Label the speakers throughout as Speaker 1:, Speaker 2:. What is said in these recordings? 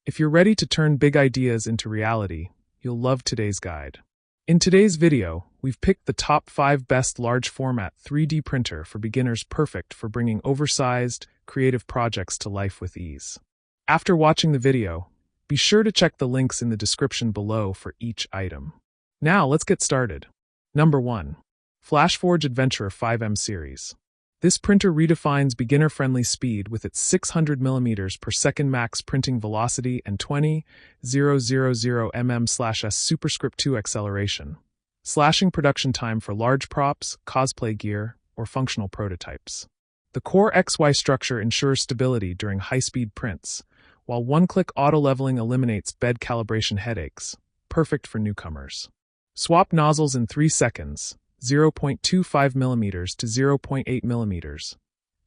Speaker 1: If you're ready to turn big ideas into reality, you'll love today's guide. In today's video, we've picked the top 5 best large format 3D printer for beginners, perfect for bringing oversized, creative projects to life with ease. After watching the video, be sure to check the links in the description below for each item. Now let's get started. Number 1. Flashforge Adventurer 5M Series. This printer redefines beginner-friendly speed with its 600 mm per second max printing velocity and 20,000 mm/s superscript 2 acceleration, slashing production time for large props, cosplay gear, or functional prototypes. The Core XY structure ensures stability during high-speed prints, while one-click auto-leveling eliminates bed calibration headaches, perfect for newcomers. Swap nozzles in 3 seconds, 0.25 mm to 0.8 mm,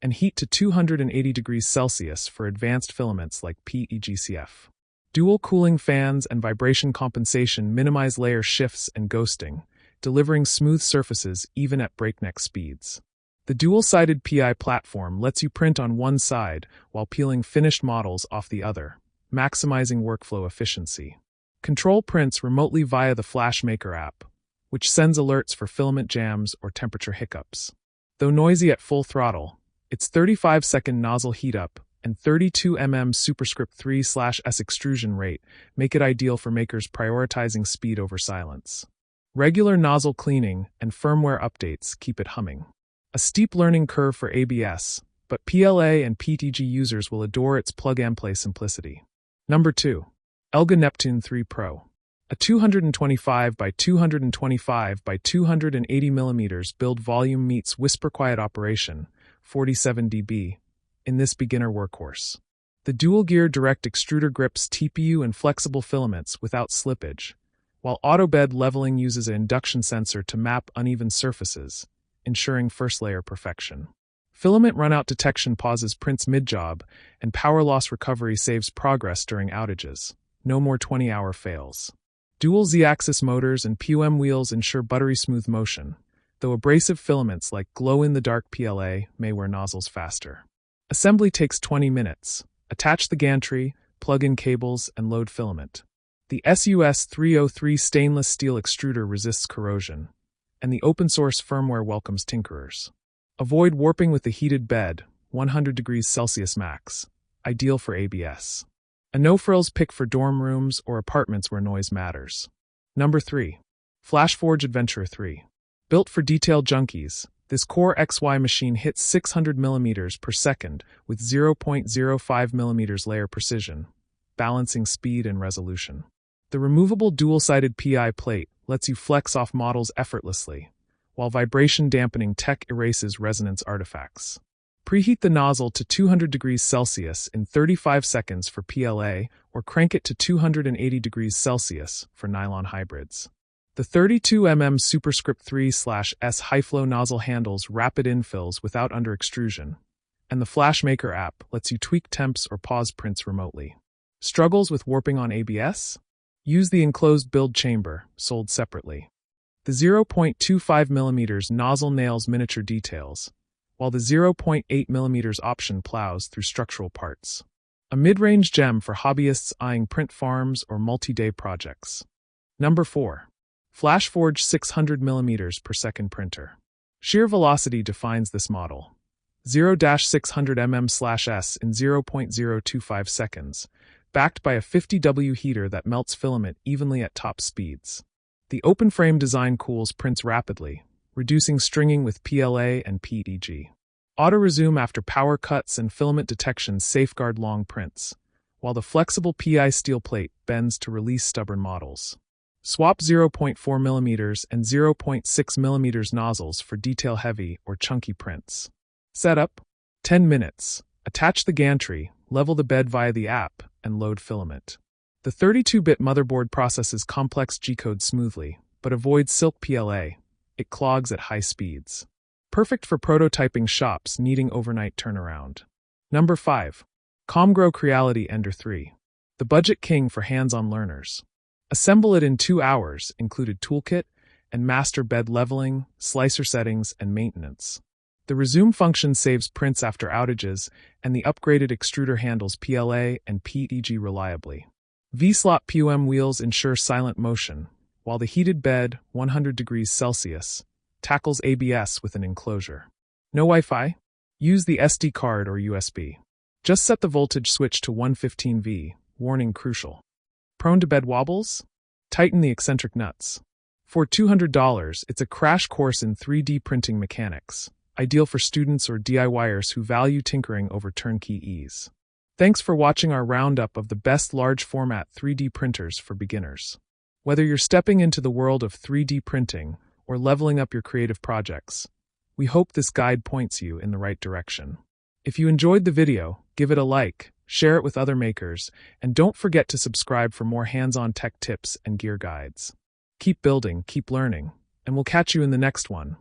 Speaker 1: and heat to 280 degrees Celsius for advanced filaments like PEGCF. Dual cooling fans and vibration compensation minimize layer shifts and ghosting, delivering smooth surfaces even at breakneck speeds. The dual-sided PI platform lets you print on one side while peeling finished models off the other, maximizing workflow efficiency. Control prints remotely via the FlashMaker app, which sends alerts for filament jams or temperature hiccups. Though noisy at full throttle, its 35-second nozzle heat-up and 32 mm superscript 3/s extrusion rate make it ideal for makers prioritizing speed over silence. Regular nozzle cleaning and firmware updates keep it humming. A steep learning curve for ABS, but PLA and PTG users will adore its plug-and-play simplicity. Number 2. Elwgoo Neptune 3 Pro. A 225 by 225 by 280 mm build volume meets whisper quiet operation, 47 dB, in this beginner workhorse. The dual-gear direct extruder grips TPU and flexible filaments without slippage, while auto-bed leveling uses an induction sensor to map uneven surfaces, ensuring first-layer perfection. Filament runout detection pauses prints mid-job, and power loss recovery saves progress during outages. No more 20-hour fails. Dual Z-axis motors and POM wheels ensure buttery smooth motion, though abrasive filaments like glow-in-the-dark PLA may wear nozzles faster. Assembly takes 20 minutes. Attach the gantry, plug in cables, and load filament. The SUS 303 stainless steel extruder resists corrosion, and the open-source firmware welcomes tinkerers. Avoid warping with the heated bed, 100 degrees Celsius max, ideal for ABS. A no-frills pick for dorm rooms or apartments where noise matters. Number 3. Flashforge Adventurer 3. Built for detail junkies, this Core XY machine hits 600 mm per second with 0.05 mm layer precision, balancing speed and resolution. The removable dual-sided PI plate lets you flex off models effortlessly, while vibration-dampening tech erases resonance artifacts. Preheat the nozzle to 200 degrees Celsius in 35 seconds for PLA or crank it to 280 degrees Celsius for nylon hybrids. The 32 mm superscript 3/s high-flow nozzle handles rapid infills without under-extrusion, and the FlashMaker app lets you tweak temps or pause prints remotely. Struggles with warping on ABS? Use the enclosed build chamber, sold separately. The 0.25 mm nozzle nails miniature details, while the 0.8 mm option plows through structural parts. A mid-range gem for hobbyists eyeing print farms or multi-day projects. Number 4. Flashforge 600 mm per second printer. Sheer velocity defines this model. 0-600 mm/s in 0.025 seconds, backed by a 50W heater that melts filament evenly at top speeds. The open-frame design cools prints rapidly, reducing stringing with PLA and PEG. Auto-resume after power cuts and filament detection safeguard long prints, while the flexible PI steel plate bends to release stubborn models. Swap 0.4 mm and 0.6 mm nozzles for detail-heavy or chunky prints. Setup: 10 minutes. Attach the gantry, level the bed via the app, and load filament. The 32-bit motherboard processes complex G-code smoothly, but avoids silk PLA. It clogs at high speeds. Perfect for prototyping shops needing overnight turnaround. Number 5. Comgrow Creality Ender 3. The budget king for hands-on learners. Assemble it in 2 hours, included toolkit, and master bed leveling, slicer settings, and maintenance. The resume function saves prints after outages, and the upgraded extruder handles PLA and PEG reliably. V-slot POM wheels ensure silent motion, while the heated bed, 100 degrees Celsius, tackles ABS with an enclosure. No Wi-Fi? Use the SD card or USB. Just set the voltage switch to 115V, warning crucial. Prone to bed wobbles? Tighten the eccentric nuts. For $200, it's a crash course in 3D printing mechanics, ideal for students or DIYers who value tinkering over turnkey ease. Thanks for watching our roundup of the best large-format 3D printers for beginners. Whether you're stepping into the world of 3D printing or leveling up your creative projects, we hope this guide points you in the right direction. If you enjoyed the video, give it a like, share it with other makers, and don't forget to subscribe for more hands-on tech tips and gear guides. Keep building, keep learning, and we'll catch you in the next one.